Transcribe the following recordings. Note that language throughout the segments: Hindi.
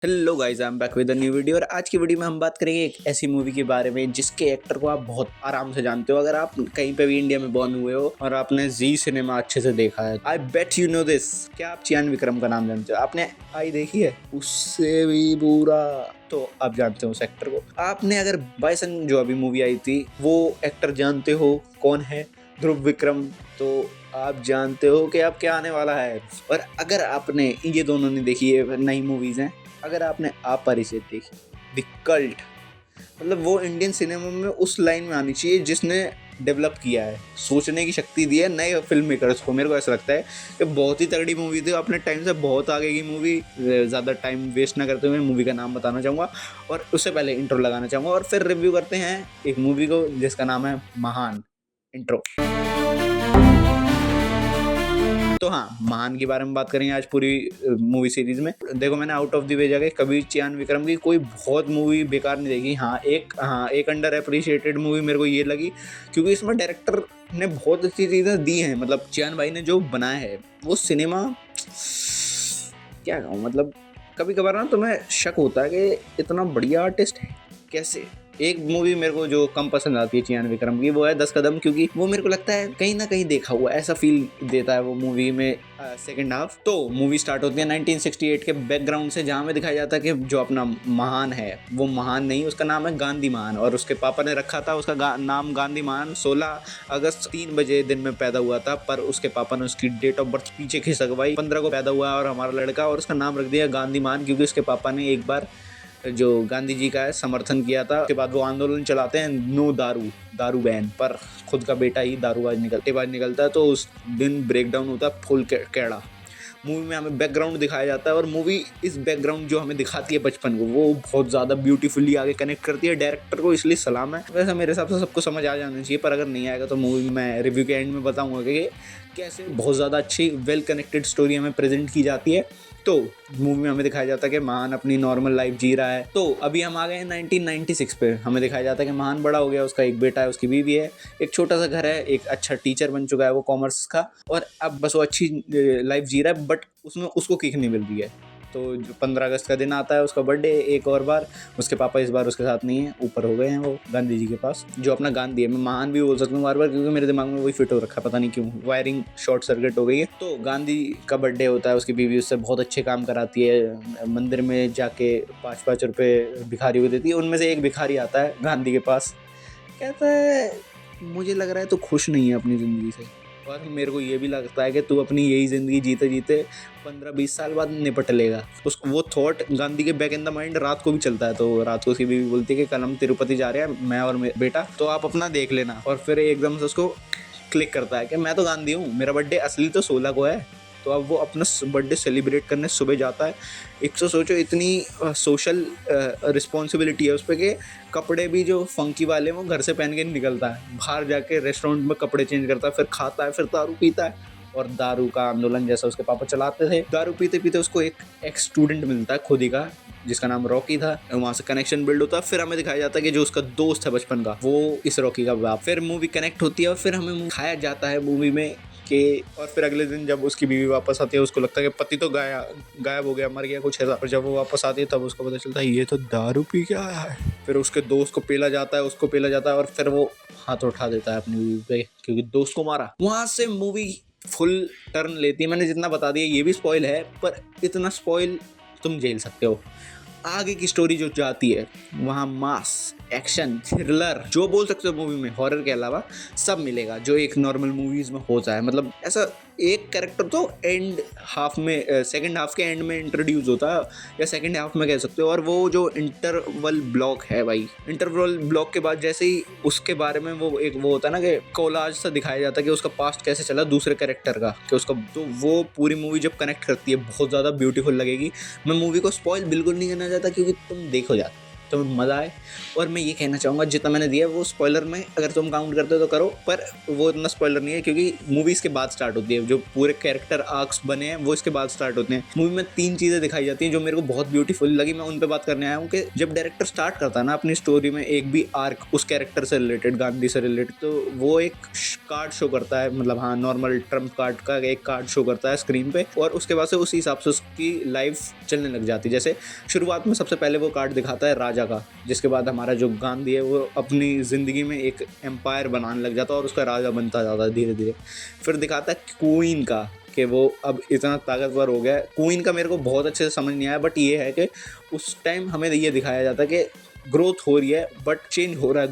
Hello guys, I am back with a new video. और आज की वीडियो में हम बात करेंगे एक ऐसी मूवी के बारे में जिसके एक्टर को आप बहुत आराम से जानते हो। अगर आप कहीं पे भी इंडिया में बॉर्न हुए हो और आपने जी सिनेमा अच्छे से देखा है, आई बेट यू नो दिस। क्या आप चियान विक्रम का नाम जानते हो? आपने आई देखी है? उससे भी बुरा तो आप जानते हो उस एक्टर को। आपने अगर बाइसन जो अभी मूवी आई थी वो एक्टर जानते हो कौन है? ध्रुव विक्रम। तो आप जानते हो कि अब क्या आने वाला है। और अगर आपने ये दोनों ने देखी है, नई मूवीज हैं, अगर आपने आप परिचित देखी द कल्ट, मतलब वो इंडियन सिनेमा में उस लाइन में आनी चाहिए जिसने डेवलप किया है, सोचने की शक्ति दी है नए फिल्म मेकर्स को। मेरे को ऐसा लगता है कि बहुत ही तगड़ी मूवी थी, अपने टाइम से बहुत आगे की मूवी। ज़्यादा टाइम वेस्ट ना करते हुए मूवी का नाम बताना चाहूँगा और उससे पहले इंट्रो लगाना चाहूँगा और फिर रिव्यू करते हैं एक मूवी को जिसका नाम है महान। इंट्रो। तो हाँ, महान के बारे में बात करेंगे आज पूरी मूवी सीरीज में। देखो, मैंने आउट ऑफ द वे जाके कभी चियान विक्रम की कोई बहुत मूवी बेकार नहीं देखी। एक अंडर अप्रिशिएटेड मूवी मेरे को ये लगी क्योंकि इसमें डायरेक्टर ने बहुत अच्छी चीज़ें दी हैं। मतलब चियान भाई ने जो बनाया है वो सिनेमा, क्या कहूँ, मतलब कभी कभार ना तुम्हें शक होता है कि इतना बढ़िया आर्टिस्ट है कैसे। एक मूवी मेरे को जो कम पसंद आती है चियान विक्रम की वो है 10 कदम, क्योंकि वो मेरे को लगता है कहीं ना कहीं देखा हुआ ऐसा फील देता है वो मूवी में सेकंड हाफ। तो मूवी स्टार्ट होती है 1968 के बैकग्राउंड से, जहाँ में दिखाया जाता है कि जो अपना महान है वो महान नहीं, उसका नाम है गांधी महान। और उसके पापा ने रखा था उसका नाम गांधी महान। 16 अगस्त 3 बजे दिन में पैदा हुआ था, पर उसके पापा ने उसकी डेट ऑफ बर्थ पीछे खिसकवाई। 15 को पैदा हुआ और हमारा लड़का, और उसका नाम रख दिया गांधी महान क्योंकि उसके पापा ने एक बार जो गांधी जी का है समर्थन किया था। उसके बाद वो आंदोलन चलाते हैं नो दारू बैन, पर खुद का बेटा ही दारूबाज निकलता है। तो उस दिन ब्रेकडाउन होता है फुल कैड़ा। मूवी में हमें बैकग्राउंड दिखाया जाता है और मूवी इस बैकग्राउंड जो हमें दिखाती है बचपन को, वो बहुत ज़्यादा ब्यूटीफुली आगे कनेक्ट करती है। डायरेक्टर को इसलिए सलाम है। वैसे मेरे हिसाब से सबको समझ आ जाना चाहिए, पर अगर नहीं आएगा तो मूवी मैं रिव्यू के एंड में बताऊंगा कि कैसे बहुत ज़्यादा अच्छी वेल कनेक्टेड स्टोरी हमें प्रेजेंट की जाती है। तो मूवी में हमें दिखाया जाता है कि महान अपनी नॉर्मल लाइफ जी रहा है। तो अभी हम आ गए हैं 1996 पे। हमें दिखाया जाता है कि महान बड़ा हो गया, उसका एक बेटा है, उसकी बीवी है, एक छोटा सा घर है, एक अच्छा टीचर बन चुका है वो कॉमर्स का, और अब बस वो अच्छी लाइफ जी रहा है। बट उसमें उसको किक नहीं मिल रही है। तो जो 15 अगस्त का दिन आता है, उसका बर्थडे, एक और बार उसके पापा इस बार उसके साथ नहीं है, ऊपर हो गए हैं वो गांधी जी के पास। जो अपना गांधी है, मैं महान भी बोल सकता हूँ बार बार क्योंकि मेरे दिमाग में वही फिट हो रखा है, पता नहीं क्यों, वायरिंग शॉर्ट सर्किट हो गई है। तो गांधी का बर्थडे होता है, उसकी बीवी उससे बहुत अच्छे काम कराती है, मंदिर में जाके 5-5 रुपये भिखारी को देती है। उनमें से एक भिखारी आता है गांधी के पास, कहता है मुझे लग रहा है तू खुश नहीं है अपनी ज़िंदगी से, और मेरे को ये भी लगता है कि तू अपनी यही ज़िंदगी जीते जीते 15-20 साल बाद निपट लेगा। उसको वो थॉट गांधी के बैक इन द माइंड रात को भी चलता है। तो रात को उसकी बीवी बोलती है कि कल हम तिरुपति जा रहे हैं, मैं और बेटा, तो आप अपना देख लेना। और फिर एकदम से उसको क्लिक करता है कि मैं तो गांधी हूँ, मेरा बर्थडे असली तो 16 को है। तो अब वो अपना बर्थडे सेलिब्रेट करने सुबह जाता है। एक तो सोचो, इतनी सोशल रिस्पॉन्सिबिलिटी है उस पर कि कपड़े भी जो फंकी वाले वो घर से पहन के नहीं निकलता है, बाहर जाके रेस्टोरेंट में कपड़े चेंज करता है, फिर खाता है, फिर दारू पीता है। और दारू का आंदोलन जैसा उसके पापा चलाते थे। दारू पीते पीते उसको एक स्टूडेंट मिलता है खुद ही का, जिसका नाम रॉकी था। वहाँ से कनेक्शन बिल्ड होता है। फिर हमें दिखाया जाता है कि जो उसका दोस्त है बचपन का, वो इस रॉकी का बाप। फिर मूवी कनेक्ट होती है और फिर हमें दिखाया जाता है मूवी में कि, और फिर अगले दिन जब उसकी बीवी वापस आती है, उसको लगता है कि पति तो गायब हो गया, मर गया, कुछ ऐसा। और जब वो वापस आती है तब उसको पता चलता है ये तो दारू पी के आया है। फिर उसके दोस्त को पेला जाता है, उसको पेला जाता है, और फिर वो हाथ उठा देता है अपनी बीवी पे क्योंकि दोस्त को मारा। वहाँ से मूवी फुल टर्न लेती है। मैंने जितना बता दिया ये भी स्पॉइल है, पर इतना स्पॉइल तुम झेल सकते हो। आगे की स्टोरी जो जाती है वहाँ मास, एक्शन, थ्रिलर, जो बोल सकते हो मूवी में, हॉरर के अलावा सब मिलेगा जो एक नॉर्मल मूवीज में होता है। मतलब ऐसा एक कैरेक्टर तो एंड हाफ में, सेकंड हाफ के एंड में इंट्रोड्यूस होता है, या सेकंड हाफ में कह सकते हो। और वो जो इंटरवल ब्लॉक है भाई, इंटरवल ब्लॉक के बाद जैसे ही उसके बारे में वो एक वो होता है ना कि कोलाज सा दिखाया जाता है कि उसका पास्ट कैसे चला दूसरे कैरेक्टर का, कि उसका, तो वो पूरी मूवी जब कनेक्ट करती है बहुत ज़्यादा ब्यूटीफुल लगेगी। मैं मूवी को स्पॉइल बिल्कुल नहीं करना चाहता क्योंकि तुम देखो जाते तो मज़ा आए। और मैं ये कहना चाहूँगा जितना मैंने दिया है वो स्पॉइलर में अगर तुम काउंट करते हो तो करो, पर वो इतना स्पॉइलर नहीं है क्योंकि मूवीज़ के बाद स्टार्ट होती है। जो पूरे कैरेक्टर आर्क्स बने हैं वो इसके बाद स्टार्ट होते हैं। मूवी में 3 चीज़ें दिखाई जाती हैं जो मेरे को बहुत ब्यूटीफुल लगी, मैं उन पे बात करने आया हूँ कि जब डायरेक्टर स्टार्ट करता है ना अपनी स्टोरी में एक भी आर्क उस कैरेक्टर से रिलेटेड, गांधी से रिलेटेड, तो वो एक कार्ड शो करता है, मतलब हाँ नॉर्मल ट्रम्प कार्ड का एक कार्ड शो करता है स्क्रीन पे, और उसके बाद से उसी हिसाब से उसकी लाइफ चलने लग जाती है। जैसे शुरुआत में सबसे पहले वो कार्ड दिखाता है राजा का, जिसके बाद हमारा जो गांधी है वो अपनी ज़िंदगी में एक एम्पायर बनाने लग जाता है और उसका राजा बनता जाता है धीरे धीरे। फिर दिखाता है क्वीन का कि वो अब इतना ताकतवर हो गया है। क्वीन का मेरे को बहुत अच्छे से समझ नहीं आया, बट ये है कि उस टाइम हमें ये दिखाया जाता है कि ग्रोथ हो रही है, बट चेंज हो रहा है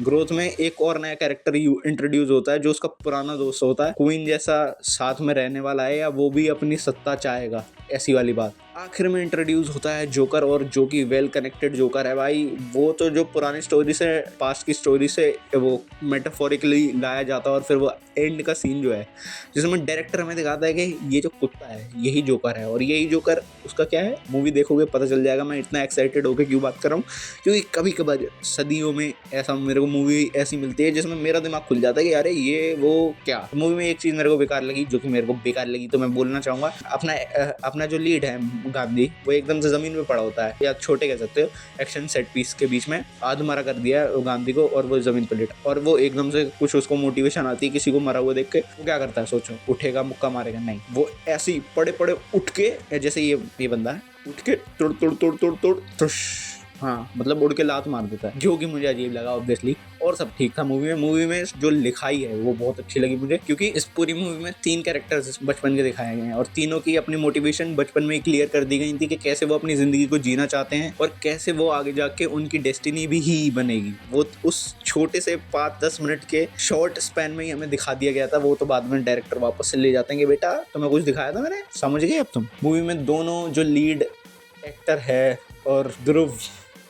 ग्रोथ में एक और नया कैरेक्टर इंट्रोड्यूस होता है जो उसका पुराना दोस्त होता है, क्वीन जैसा साथ में रहने वाला है या वो भी अपनी सत्ता चाहेगा, ऐसी वाली बात। आखिर में इंट्रोड्यूस होता है जोकर, और जो कि वेल कनेक्टेड जोकर है भाई। वो तो जो पुरानी स्टोरी से, पास्ट की स्टोरी से वो मेटाफोरिकली लाया जाता है, और फिर वो एंड का सीन जो है जिसमें डायरेक्टर हमें दिखाता है कि ये जो कुत्ता है यही जोकर है, और यही जोकर उसका क्या है मूवी देखोगे पता चल जाएगा। मैं इतना एक्साइटेड होकर क्यों बात कर रहा हूँ, क्योंकि कभी कभार सदियों में ऐसा मेरे को मूवी ऐसी मिलती है जिसमें मेरा दिमाग खुल जाता है कि अरे ये वो क्या। मूवी में एक चीज़ मेरे को बेकार लगी, जो कि मेरे को बेकार लगी तो मैं बोलना चाहूँगा, अपना जो लीड है गांधी, वो एकदम से ज़मीन पे पड़ा होता है, या छोटे कह सकते हो, एक्शन सेट पीस के बीच में आधमरा कर दिया है गांधी को, और वो ज़मीन पर लेटा, और वो एकदम से कुछ उसको मोटिवेशन आती है किसी को मरा हुआ देख के, वो क्या करता है सोचो, उठेगा मुक्का मारेगा? नहीं, वो ऐसे ही पड़े पड़े उठ के, जैसे ये बंदा है, उठ के तोड़ तोड़ तोड़ तोड़ तोड़ तुश, हाँ मतलब उड़ के लात मार देता है, जो कि मुझे अजीब लगा ऑब्वियसली। और सब ठीक था मूवी में जो लिखाई है वो बहुत अच्छी लगी मुझे, क्योंकि इस पूरी मूवी में 3 कैरेक्टर्स बचपन के दिखाए गए हैं, और तीनों की अपनी मोटिवेशन बचपन में क्लियर कर दी गई थी कि कैसे वो अपनी ज़िंदगी को जीना चाहते हैं और कैसे वो आगे जाके उनकी डेस्टिनी भी ही बनेगी। वो उस छोटे से 5-10 मिनट के शॉर्ट स्पैन में ही हमें दिखा दिया गया था। वो तो बाद में डायरेक्टर वापस से ले जाते हैं कि बेटा तुम्हें कुछ दिखाया था मैंने, समझ गए अब तुम। मूवी में दोनों जो लीड एक्टर है और ध्रुव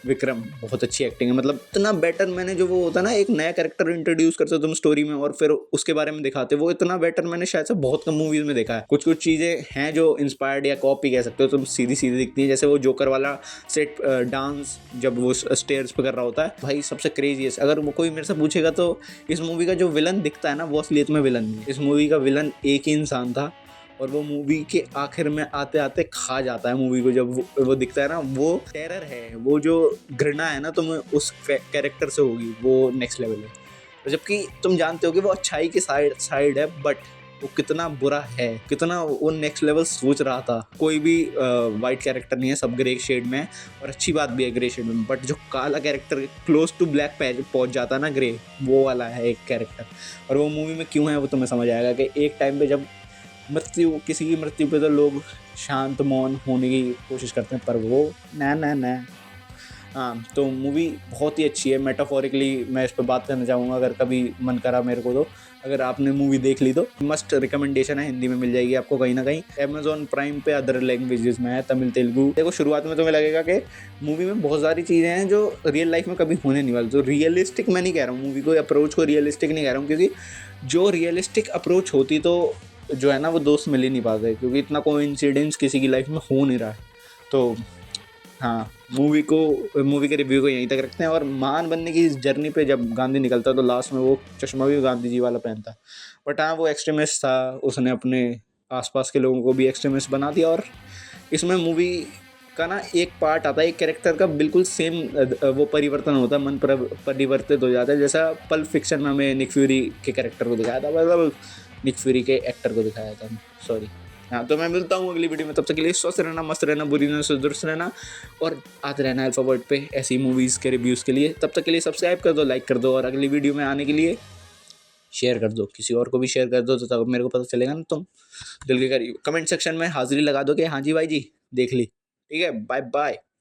विक्रम, बहुत अच्छी एक्टिंग है। मतलब इतना बेटर, मैंने जो वो होता है ना एक नया कैरेक्टर इंट्रोड्यूस करते हो तुम स्टोरी में और फिर उसके बारे में दिखाते हो, वो इतना बेटर मैंने शायद से बहुत कम मूवीज में देखा है। कुछ चीज़ें हैं जो इंस्पायर्ड या कॉपी कह सकते हो तुम, सीधी सीधी दिखती है, जैसे वो जोकर वाला सेट डांस जब वो स्टेयर्स पे कर रहा होता है, भाई सबसे क्रेजी है। अगर वो कोई मेरे से पूछेगा तो इस मूवी का जो विलन दिखता है ना वो असलियत में विलन नहीं है। इस मूवी का विलन एक ही इंसान था, और वो मूवी के आखिर में आते आते खा जाता है मूवी को। जब वो दिखता है ना, वो टेरर है, वो जो घृणा है ना तुम्हें उस कैरेक्टर से होगी, वो नेक्स्ट लेवल है। तो जबकि तुम जानते हो कि वो अच्छाई की साइड है, बट वो कितना बुरा है, कितना वो नेक्स्ट लेवल सोच रहा था। कोई भी वाइट कैरेक्टर नहीं है, सब ग्रे शेड में है, और अच्छी बात भी है ग्रे शेड में, बट जो काला कैरेक्टर क्लोज टू ब्लैक पहुंच जाता है ना ग्रे, वो वाला है एक कैरेक्टर। और वो मूवी में क्यों है वो तुम्हें समझ आएगा कि एक टाइम पे जब किसी की मृत्यु पे तो लोग शांत मौन होने की कोशिश करते हैं, पर वो ना। हाँ, तो मूवी बहुत ही अच्छी है। मेटाफोरिकली मैं इस पर बात करना चाहूँगा, अगर कभी मन करा मेरे को तो, अगर आपने मूवी देख ली तो मस्ट रिकमेंडेशन है। हिंदी में मिल जाएगी आपको कहीं ना कहीं, अमेजॉन प्राइम पे, अदर लैंग्वेजेस में है, तमिल तेलुगु। देखो शुरुआत में तुम्हें लगेगा कि मूवी में बहुत सारी चीज़ें हैं जो रियल लाइफ में कभी होने नहीं वाली। तो रियलिस्टिक मैं नहीं कह रहा हूँ, मूवी को अप्रोच को रियलिस्टिक नहीं कह रहा हूँ, क्योंकि जो रियलिस्टिक अप्रोच होती तो जो है ना वो दोस्त मिल ही नहीं पाते, क्योंकि इतना कोइंसिडेंस किसी की लाइफ में हो नहीं रहा है। तो हाँ, मूवी के रिव्यू को यहीं तक रखते हैं। और महान बनने की इस जर्नी पे जब गांधी निकलता है तो लास्ट में वो चश्मा भी गांधी जी वाला पहनता है, बट हाँ वो एक्सट्रीमिस्ट था, उसने अपने आसपास के लोगों को भी एक्सट्रीमिस्ट बना दिया। और इसमें मूवी का ना एक पार्ट आता है, एक कैरेक्टर का बिल्कुल सेम वो परिवर्तन होता है, मन परिवर्तित हो जाता है, जैसा पल्प फिक्शन में हमें निक फ्यूरी के कैरेक्टर को दिखाया था, मतलब निक फ्यूरी के एक्टर को दिखाया था, सॉरी। हाँ, तो मैं मिलता हूँ अगली वीडियो में, तब तक के लिए स्वस्थ रहना, मस्त रहना, बुरी रहना, दुरुस्त रहना, और आते रहना अल्फा वर्ड पे ऐसी मूवीज़ के रिव्यूज़ के लिए। तब तक के लिए सब्सक्राइब कर दो, लाइक कर दो, और अगली वीडियो में आने के लिए शेयर कर दो, किसी और को भी शेयर कर दो, तो तब मेरे को पता चलेगा ना तुम दिल के करीब। कमेंट सेक्शन में हाजिरी लगा दो कि हाँ जी भाई जी देख ली। ठीक है, बाय बाय।